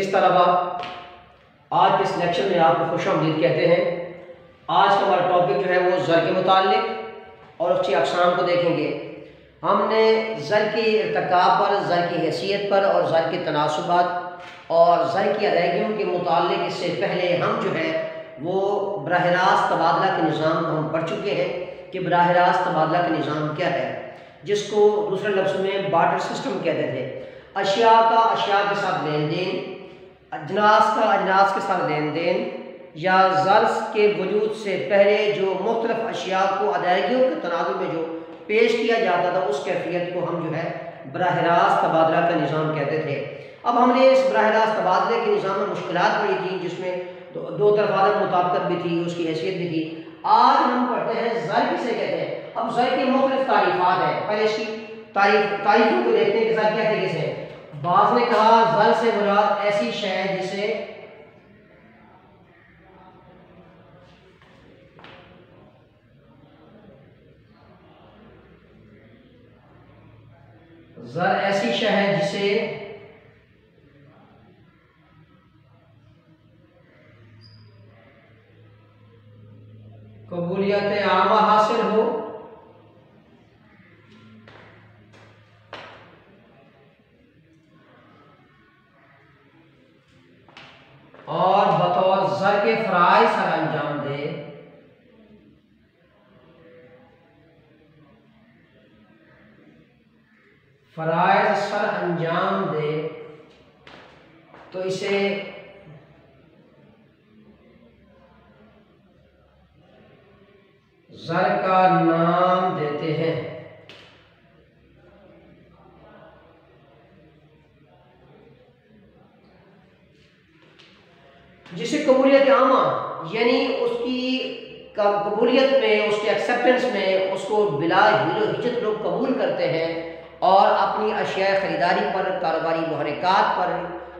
अजीज तलबा, आज के इस लेक्चर में आपको खुशामदीद कहते हैं। आज का हमारा टॉपिक जो है वो ज़र के मुताल्लिक और उसकी अक़साम को देखेंगे। हमने ज़र की इर्तिकाब पर, ज़र की हैसियत पर और ज़र के तनासुबात और ज़र की अदायगियों के मुताल्लिक इससे पहले हम जो है वो बराह रास्त तबादला के निज़ाम को हम पढ़ चुके हैं कि बराह रास्त तबादला का निज़ाम क्या है, जिसको दूसरे लफ्ज़ में बार्टर सिस्टम कहते थे। अशिया का अशिया के साथ लेन देन, अजनास का अजनास के साथ लेन देन, या ज़र्फ़ के वजूद से पहले जो मुख्तलिफ अशिया को अदायगियों के तनाज़ुर में जो पेश किया जाता था, उस कैफियत को हम जो है बराह रास्त तबादला का निज़ाम कहते थे। अब हमने इस बराह रास्त तबादले के निज़ाम में मुश्किलात पड़ी थी, जिसमें दो तरफा मुताबिकत भी थी, उसकी हैसियत भी थी। आज हम पढ़ते हैं ज़र किसे कहते हैं। अब ज़र की मुख्तलिफ तारीफ़ात हैं, पहले इसकी तारीफ़ों को देखते हैं कि ज़र क्या तरीके से है। बाज़ ने कहा ज़र से मुराद ऐसी शय है जिसे ज़र ऐसी शय है जिसे कबूलियत आमा हासिल हो और बतौर ज़र के फ़राइज़ सर अंजाम दे। फ़राइज़ सर अंजाम दे तो इसे ज़र का नाम देते हैं। जिसे कबूलियत आमा यानी उसकी कबूलियत में, उसके एक्सेप्टेंस में उसको बिला हिलो हिजत लोग कबूल करते हैं और अपनी अशिया ख़रीदारी पर, कारोबारी मुहरिकात पर,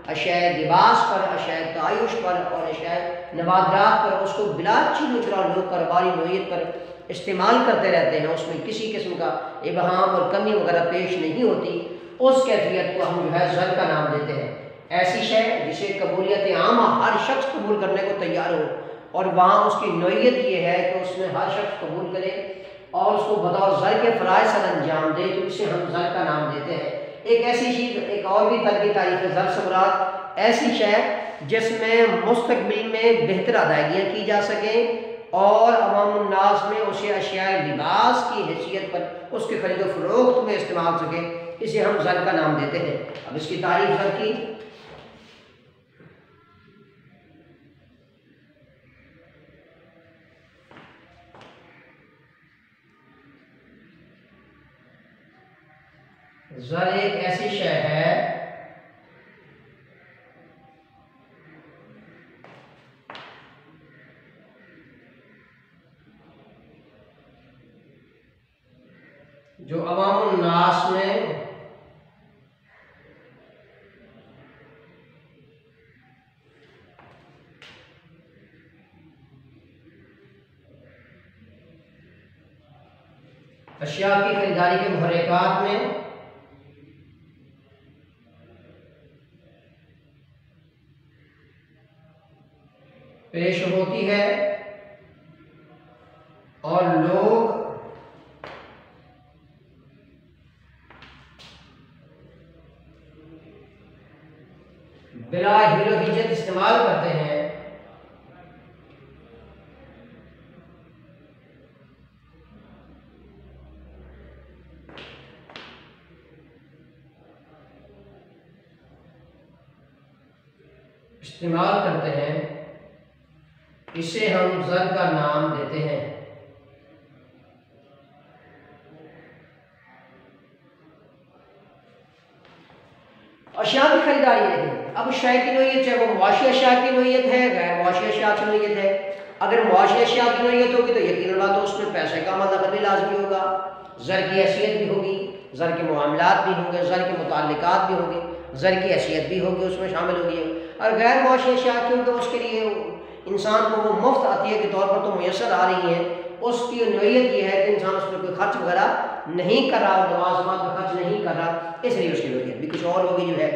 अशिया लिबास पर, अशिया तायुश पर और अशिया नवादरात पर उसको बिला चीलो चला लोग कारोबारी नोयत पर इस्तेमाल करते रहते हैं। उसमें किसी किस्म का इबहाम और कमी वगैरह पेश नहीं होती। उस कैफियत को हम जो है ज़र का नाम देते हैं। ऐसी शय जिसे कबूलियत आमा हर शख्स कबूल करने को तैयार हो और वहाँ उसकी नोयत ये है कि उसमें हर शख्स कबूल करे और उसको बतौर ज़र के फ़राइज़ सर अंजाम दे, तो इसे हम ज़र का नाम देते हैं। एक ऐसी चीज़, एक और भी तरह की तारीफ़ है ज़र से मुराद ऐसी शय जिसमें मुस्तक़बिल में बेहतर अदायगियाँ की जा सकें और अवाम नास में उसे अशिया लिबास की हैसियत पर उसके खरीद फ़रोख्त में इस्तेमाल सके, इसे हम ज़र का नाम देते हैं। अब इसकी तारीफ़ ज़र की ज़र एक ऐसी शय है जो अवामुन नास में अशिया की खरीदारी के मुहर्रिकात में पेश होती है और लोग बिला हिलो हिजत इस्तेमाल करते हैं। इसे हम ज़र का नाम देते हैं। अशिया की खरीदारी है। अब शय की नोयत चाहे वो मुआशी अशिया की नोयत है, गैर मुआशी अशिया की नोयत है। अगर मुआशी अशिया की नोयत होगी तो यकीनन बात है उसमें पैसे का मतलब भी लाजमी होगा, ज़र की हैसियत भी होगी, ज़र के मामलात भी होंगे, ज़र के मुताल्लिकात भी होंगे, ज़र की हैसियत भी होगी, उसमें शामिल होगी। और गैर मुआशी अशिया क्योंकि उसके लिए इंसान को वो मुफ्त अतिया के तौर पर तो मुयसर आ रही हैं, उसकी नोयत ये है कि इंसान उस पर कोई खर्च वगैरह नहीं कर रहा, लवाज़िमात में खर्च नहीं कर रहा, इसलिए उसकी नोयत भी कुछ और होगी जो है।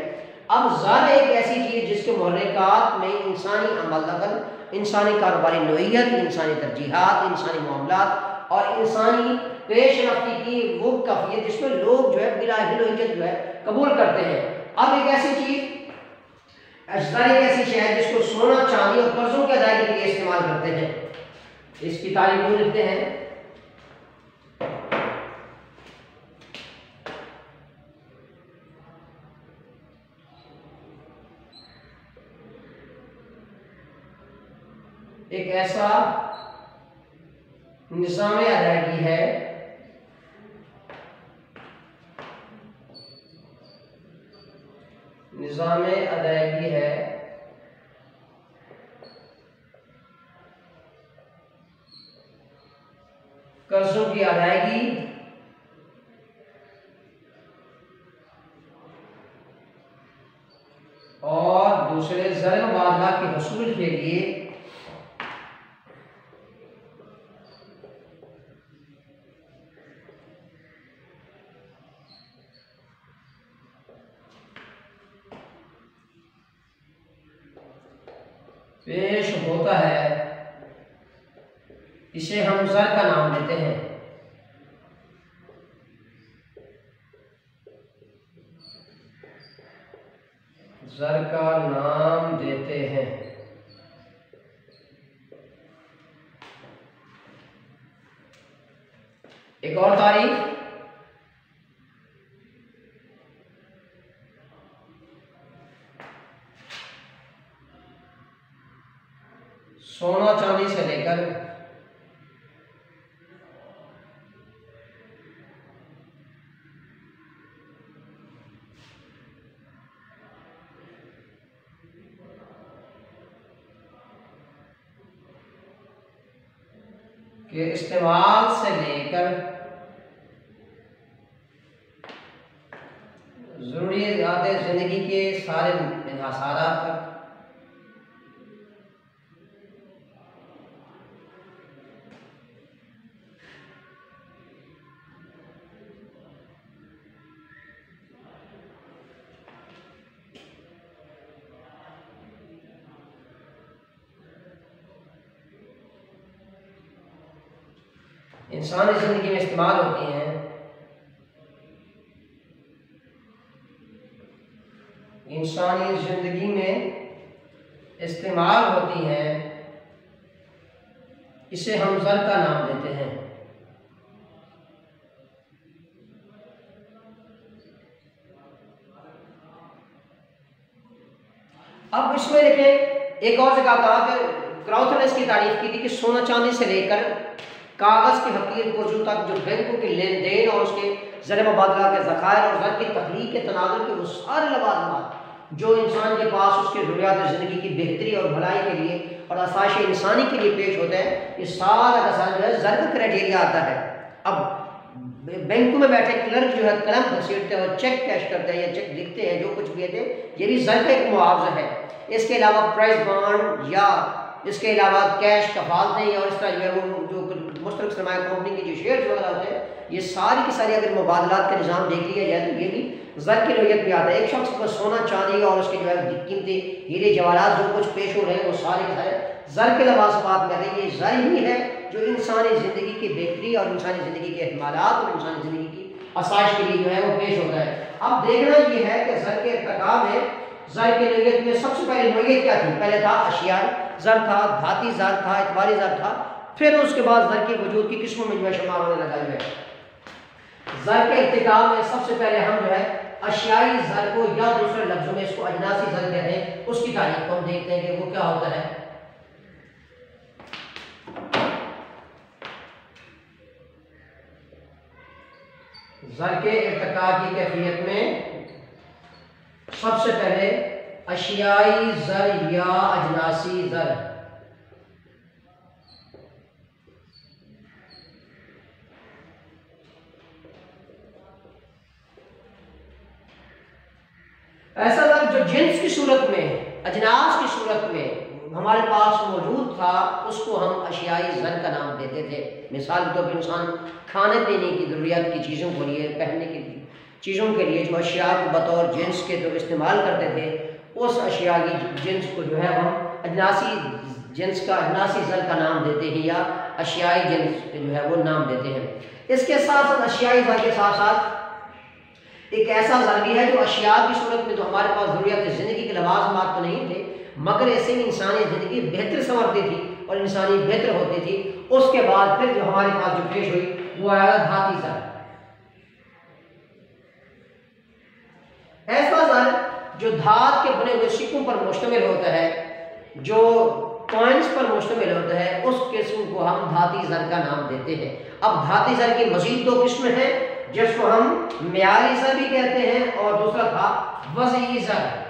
अब ज़र एक ऐसी चीज़ जिसके मुहर्रिकात में इंसानी अमल दखल, इंसानी कारोबारी नोयत, इंसानी तरजीहात, इंसानी मामलात और इंसानी पेश रफ्ती की वो कैफियत जिसमें लोग जो है बिला हिलो जो है कबूल करते हैं। अब एक ऐसी चीज़ ज़र एक ऐसी शय है जिसको सोना चांदी और कर्जों की अदायगी के लिए इस्तेमाल करते हैं। इसकी तारीफ वो लिखते हैं एक ऐसा निज़ाम अदायगी है कर्जों की अदायगी और दूसरे ज़र मुबादला के हसूल के लिए पेश होता है, इसे हम ज़र का नाम देते हैं। ज़र का नाम देते हैं। एक और तारीफ सोना चांदी से लेकर के इस्तेमाल से लेकर ज़रूरियात ज़िंदगी के सारे इन्हासारात तक इंसानी ज़िंदगी में इस्तेमाल होती हैं। इंसानी ज़िंदगी में इस्तेमाल होती हैं, इसे हम ज़र का नाम देते हैं। अब इसमें देखें एक और जगह कहा कि क्राउथर ने इसकी तारीफ की थी कि सोना चांदी से लेकर कागज़ के हकीर पुरजों तक जो बैंकों के लेन देन और उसके ज़र मुबादला के ज़खायर और ज़र की तख्लीक के तनाज़ुर के वो सारे लवाज़मात जो इंसान के पास उसके ज़रूरियात ज़िंदगी की बेहतरी और भलाई के लिए और आसाइश इंसानी के लिए पेश होते हैं, ये सारा का सारा जो है ज़र का क्राइटेरिया आता है। अब बैंकों में बैठे क्लर्क जो है कलम घसीटते हैं और चेक कैश करते हैं या चेक लिखते हैं, जो कुछ भी है ये भी ज़र का एक मुआवजा है। इसके अलावा प्राइस बॉन्ड या इसके अलावा कैश कफालतें और इस तरह जो है वो जो मुश्तरक सरमाया कंपनी के जो शेयर्स वगैरह होते हैं, ये सारी की सारी अगर मुबादलात का निज़ाम देख लिया जाए तो ये भी ज़र की नोयत में आता है। एक शख्स को सोना चांदी और उसके जो है कीमती हीरे जवाहरात जो कुछ पेश हो रहे हैं वो सारे के सारे ज़र के लवाज़मात में आते हैं। ये ज़र ही है जो इंसानी ज़िंदगी की बेहतरी और इंसानी ज़िंदगी के अहमालात और इंसानी ज़िंदगी की आसाइश के लिए जो है वो पेश होता है। अब देखना ये है कि ज़र के इर्तिका में ज़र की नोयत में सबसे पहले नोयत क्या थी? पहले था अशियाई ज़र था, धाती ज़र था, एतबारी ज़र था, फिर उसके बाद ज़र के वजूद की किस्मों में जो है शुमार होने लगा जो है। ज़र के इर्तिका में सबसे पहले हम जो है अशियाई ज़र को या दूसरे लफ्ज़ों में इसको अजनासी ज़र कहते हैं, उसकी तारीफ को हम देखते हैं कि वो क्या होता है। ज़र के इर्तिका की कैफियत में सबसे पहले अशियाई ज़र या अजनासी ज़र, ऐसा लफ्ज़ जो जिन्स की सूरत में, अजनास की सूरत में हमारे पास मौजूद था, उसको हम अशियाई ज़र का नाम देते थे। मिसाल के तौर पर इंसान खाने पीने की ज़रूरियात की चीज़ों को लिए, पहनने की चीज़ों के लिए जो अशिया को बतौर जिन्स के तो इस्तेमाल करते थे, उस अशिया की जिन्स को जो है हम अजनासी जिन्स का अजनासी ज़र का नाम देते हैं या अशियाई जिन्स जो है वो नाम देते हैं। इसके साथ साथ अशियाई ज़र के साथ साथ एक ऐसा ज़र भी है जो अशिया की सूरत में तो हमारे पास ज़रूरियात ज़िंदगी के लवाज़मात तो नहीं थे, मगर ऐसे ही इंसानी ज़िंदगी बेहतर संवरती थी और इंसानी बेहतर होती थी। उसके बाद फिर जो हमारे पास जो पेश हुई वो आया धाती ज़र। ऐसा ज़र जो धात के बने हुए सिक्कों पर मुश्तमिल होता है, जो कॉइन्स पर मुश्तमिल होता है, उस किस्म को हम धाती ज़र का नाम देते हैं। अब धाती ज़र की मज़ीद दो किस्में हैं, जिसको हम मियारी ज़र भी कहते हैं और दूसरा था वज़ई ज़र।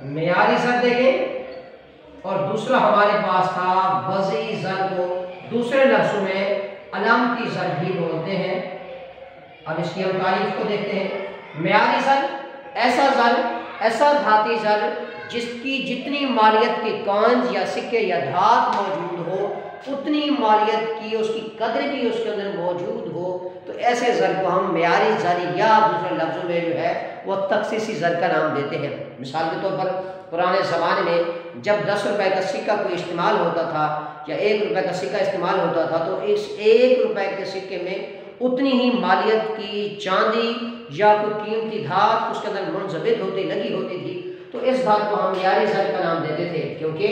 मियारी ज़र देखें और दूसरा हमारे पास था वज़ई ज़र, को दूसरे लफ्ज़ों में अलामती ज़र भी बोलते हैं। अब इसकी हम तारीफ को देखते हैं। मियारी ज़र ऐसा ज़र, ऐसा धाती ज़र जिसकी जितनी मालियत के कॉइन्स या सिक्के या धात मौजूद हो, उतनी मालियत की उसकी कदर भी उसके अंदर मौजूद हो, तो ऐसे ज़र को हम मियारी ज़र या दूसरे लफ्ज़ों में जो है वो तखसीसी ज़र का नाम देते हैं। मिसाल के तौर पर पुराने ज़माने में जब 10 रुपए का सिक्का कोई इस्तेमाल होता था या 1 रुपए का सिक्का इस्तेमाल होता था, तो इस 1 रुपए के सिक्के में उतनी ही मालियत की चांदी या कोई कीमती धात उसके अंदर मुंजबित होती लगी होती थी, तो इस धात को हम मियारी ज़र का नाम देते थे, क्योंकि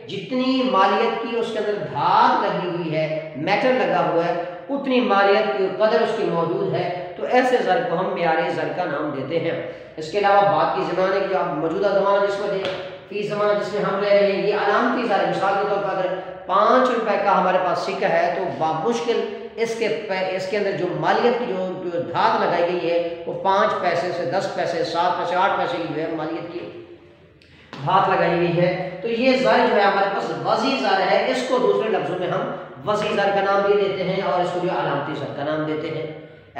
जितनी मालियत की उसके अंदर धात लगी हुई है, मेटल लगा हुआ है, उतनी मालियत की कदर उसकी मौजूद है, तो ऐसे ज़र को हम मियारी ज़र का नाम देते हैं। इसके अलावा बात की ज़माने की, जो मौजूदा ज़माना जिसमें फी ज़माना जिसमें हम रह रहे हैं, ये अलामती ज़र। मिसाल के तौर पर अगर 5 रुपए का हमारे पास सिक्का है, तो बामुश्किल इसके अंदर जो मालियत की जो धात लगाई गई है वो 5 पैसे से 10 पैसे 7 पैसे 8 पैसे की जो है मालियत की धात लगाई गई है। तो ये ज़र जो है हमारे पास वज़ी ज़र है, इसको दूसरे लफ्ज़ों में हम वज़ी ज़र का नाम भी देते हैं और इसको भी अलामती ज़र का नाम देते हैं।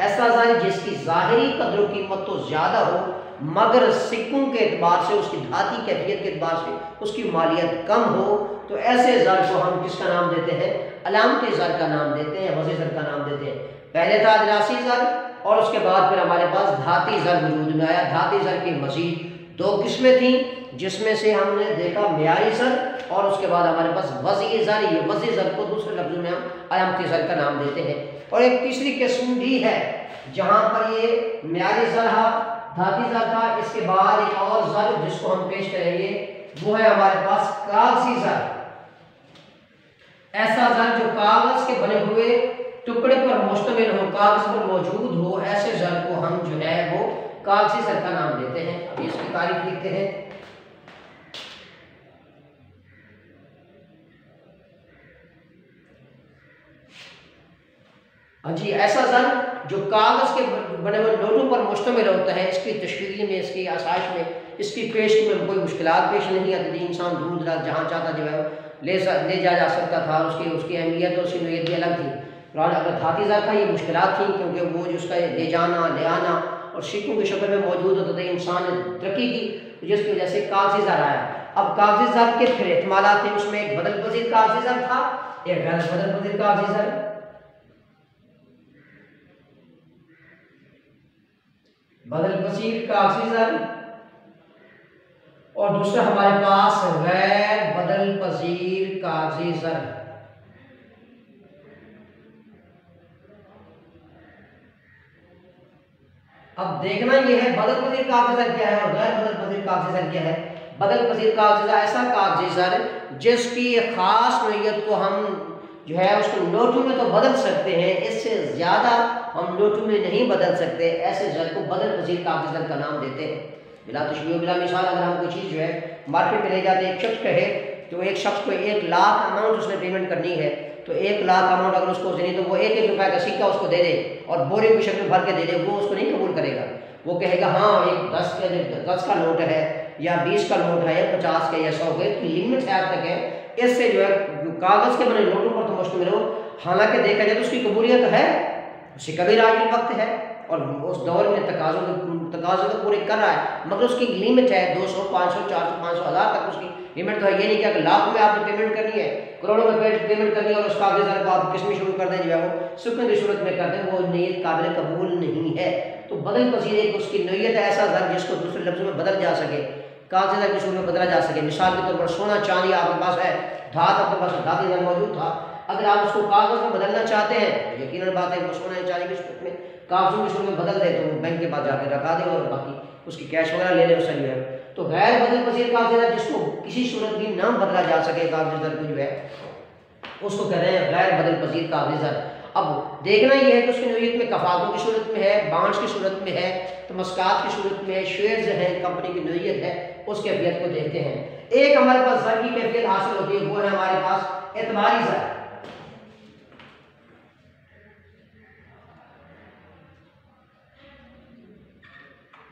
ऐसा ज़र जिसकी ज़ाहिरी कदर कीमत तो ज़्यादा हो, मगर सिक्कों के एतबार से, उसकी धाती कैफियत के एतबार से उसकी मालियत कम हो, तो ऐसे ज़र को हम किसका नाम देते हैं? अलामती ज़र का नाम देते हैं, वज़ी ज़र का नाम देते हैं। पहले था अजनासी ज़र और उसके बाद फिर हमारे पास धाती ज़र वजूद में आया। धाती ज़र की मज़ीद 2 किस्में थीं, जिसमें से हमने देखा मियारी ज़र और उसके बाद हमारे पास वज़ई ज़र। ये वज़ई ज़र को दूसरे लफ्ज़ों में हम अलामती ज़र का नाम देते हैं। और एक तीसरी किस्म भी है जहाँ पर ये मियारी ज़र था, धाती ज़र था, इसके बाद एक और ज़र जिसको हम पेश करेंगे वो है हमारे पास कागज़ी ज़र। ऐसा ज़र जो कागज़ के बने हुए टुकड़े पर मुश्तमिल हो, कागज़ पर मौजूद हो, ऐसे ज़र को हम जो है वो कागज़ी ज़र का नाम देते हैं। अब इसकी तारीफ लिखते हैं। जी, ऐसा ज़र जो कागज़ के बने हुए नोटों पर मुश्तमिल होता है, इसकी तशकील में, इसकी आसाइश में, इसकी पेश में कोई मुश्किलात पेश नहीं आती थी। इंसान दूर दराज जहाँ चाहता जो है ले जा सकता था। उसकी अहमियत और उसकी नोयत भी अलग थी। अगर धाती ज़र था, ये मुश्किलात थी, क्योंकि वो जो उसका ले जाना ले आना और सिक्कों की शक्ल में मौजूद होता था। इंसान ने तरक्की की, जिसकी वजह से कागज़ी ज़र आया। अब कागज़ी ज़र के फिर एहतमालात थे, उसमें एक बदल पज़ीर कागज़ी ज़र था, एक गैर बदल पज़ीर कागज़ी ज़र। बदल पज़ीर कागज़ी ज़र और दूसरा हमारे पास गैर बदल पज़ीर कागज़ी ज़र। अब देखना यह है बदल पज़ीर कागज़ी ज़र क्या है और गैर बदल पज़ीर कागज़ी ज़र क्या है। बदल पज़ीर कागज़ी ज़र ऐसा कागज़ी ज़र जिसकी ख़ास नोयत को हम जो है उसको नोटों में तो बदल सकते हैं, इससे ज़्यादा हम नोटों में नहीं बदल सकते। ऐसे ज़र को बदल पज़ीर कागज़ी ज़र का नाम देते हैं। बिला तशबीह बिला मिसाल, अगर हम कोई चीज़ जो है मार्केट में ले जाते हैं, एक शख्स कहे तो एक शख्स को 1 लाख अमाउंट उसने पेमेंट करनी है, तो 1 लाख अमाउंट अगर उसको देनी, तो वो 1-1 रुपए का सिक्का उसको दे दे और बोरे की शक्ल में भर के दे दे, वो उसको नहीं कबूल करेगा। वो कहेगा हाँ, एक 10 का नोट है या 20 का नोट है या 50 का या 100 का, की लिमिट है तक है। इससे जो है कागज़ के बने नोटों पर तो मुश्तमिल हो, हालांकि देखा जाए तो उसकी कबूलियत है, उसकी कभी राजी वक्त है और उस दौर में तकाज़ों को पूरे कर रहा है, मगर उसकी लिमिट है 200, 500, 400, 500, 1000 तक उसकी पेमेंट तो है ये नहीं कि अगर लाख में आपने पेमेंट करनी है, करोड़ों में पेमेंट करनी है और उस कागज को आप किस्में शुरू कर दें जो है वो सुकून की सूरत में कर दें, वो नीयत काबिल कबूल नहीं है। तो बदल पसीर एक उसकी नीयत है ऐसा ज़र जिसको दूसरे लफ्ज़ों में बदल जा सके, कागज ज़र की सूरत में बदला जा सके। मिसाल के तौर पर सोना चांदी आपके पास है, धात आपके पास धाती ज़र मौजूद था, अगर आप उसको कागज में बदलना चाहते हैं तो यकीनन बात है वो सोना या चांदी की सूरत में कागजों की सूरत में बदल दे तो बैंक के पास जाकर रखा दे और बाकी उसकी कैश वगैरह ले ले उससे जो है। तो गैर बदल पसीर कागज जिसको किसी सूरत भी ना बदला जा सके कागज ज़र को जो है उसको कह रहे हैं गैर बदल पसीर कागज ज़र। अब देखना यह है कि उसकी नोयत में कफातों की सूरत में है, बांड्स की सूरत में है, तमस्कात की सूरत में है, शेयर्स हैं, कंपनी की नोयत है, उस कैफियत को देखते हैं। एक हमारे पास ज़र की कैफियत हासिल होती है वो है हमारे पास एतबारी ज़र।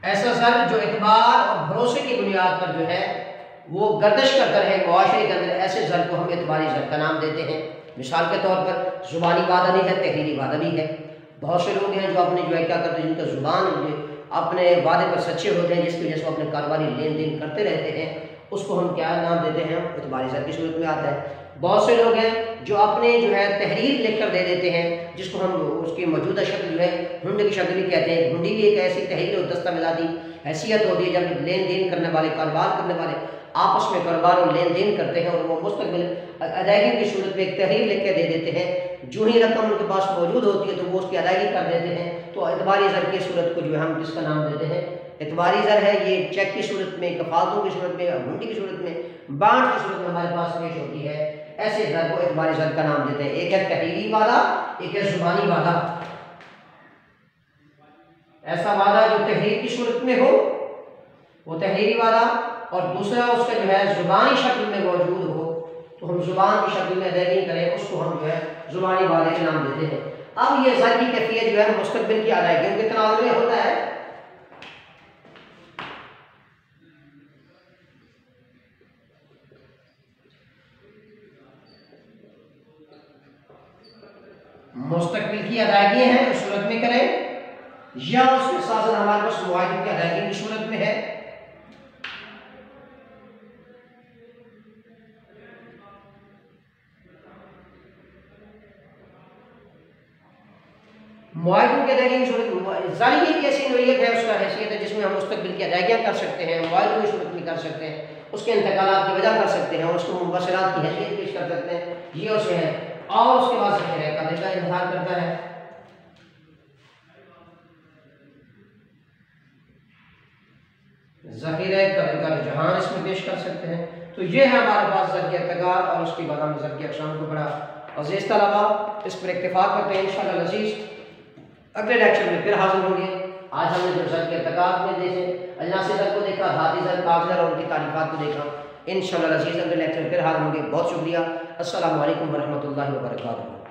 ऐसा ज़र जो एतबार और भरोसे की बुनियाद पर जो है वो गर्दिश करता है मुआशरे के अंदर, ऐसे ज़र को हम एतबारी ज़र का नाम देते हैं। मिसाल के तौर पर ज़ुबानी वादा भी है, तहरीरी वादा भी है। बहुत से लोग हैं जो अपने जो है क्या करते हैं, जिनका ज़ुबान अपने वादे पर सच्चे होते हैं, जिसकी वजह से वो अपने कारोबारी लेन देन करते रहते हैं, उसको हम क्या नाम देते हैं, एतबारी ज़र की सूरत में आता है। बहुत से लोग हैं जो अपने जो है तहरीर लिख कर दे देते हैं, जिसको हम उसकी मौजूदा शक्ल जो है हुंड की शक्ल भी कहते हैं। हुंडी भी एक ऐसी तहरीर और दस्तावेज़ाती हैसियत होती है जब लेन देन करने वाले, कारोबार करने वाले आपस में कारोबार और लेन देन करते हैं और वो मुस्तकबिल अदायगी की सूरत में एक तहरीर लिख के दे देते हैं। जो ही रकम उनके पास मौजूद होती है तो वो उसकी अदायगी कर देते हैं। तो एतबारी ज़र की सूरत को जो है हम किसका नाम देते हैं, एतबारी ज़र है। ये चेक की सूरत में, कफालतों की सूरत में, हुंडी की सूरत में, बांड की सूरत में हमारे पास पेश होती है। ऐसे ज़र को एतबारी ज़र का नाम देते हैं। एक है तहरीरी वादा, एक है ज़ुबानी वादा। ऐसा वादा जो तहरीर की सूरत में हो वो तहरीरी वादा, और दूसरा उसका जो है ज़ुबानी शक्ल में मौजूद हो तो हम ज़ुबान की शक्ल में अदायगी करें, उसको हम जो है ज़ुबानी वादे का नाम देते हैं। अब ये ज़र की कैफियत जो है मुस्तकबिल की अदायगियों के तनाज़ुर में होता है। मुस्तकबिल की अदायगी है उस सूरत में करें, या उसके साथ साथ हमारे पास मुआहिदे की अदायगी की सूरत में है। मुआहिदों की अदायगी की सूरत ज़र की ऐसी नोयत है, उसका हैसियत है जिसमें हम मुस्तकबिल की अदायगियाँ कर सकते हैं, मुआहिदों की सूरत में कर सकते हैं, उसके इंतकालात की वजह कर सकते हैं, उसको मुबशरात की हैसियत पेश कर सकते हैं, ये उसे है। और उसके बाद ज़ख़ीरा कर्ज़ का इज़हार करता है। ज़ख़ीरा कर्ज़ का रुझान इसमें पेश कर सकते हैं। तो ये है हमारे पास ज़र की इर्तिकाल, और उसके बाद हम ज़र की अक़साम को बड़ा अज़ीज़ तलबा इस पर इत्तिफ़ाक़ करते हैं। इंशाअल्लाह अज़ीज़ अगले लेक्चर में फिर हाजिर होंगे। आज हमने जो ज़र के इर्तिकाल में देखे, अजनासी ज़र को देखा, धाती ज़र, काग़ज़ ज़र और उनकी तारीफ़ात को देखा। इंशाअल्लाह अज़ीज़ अगले लेक्चर में फिर हाजिर होंगे। बहुत शुक्रिया। अस्सलामु अलैकुम व रहमतुल्लाहि व बरकातुहू।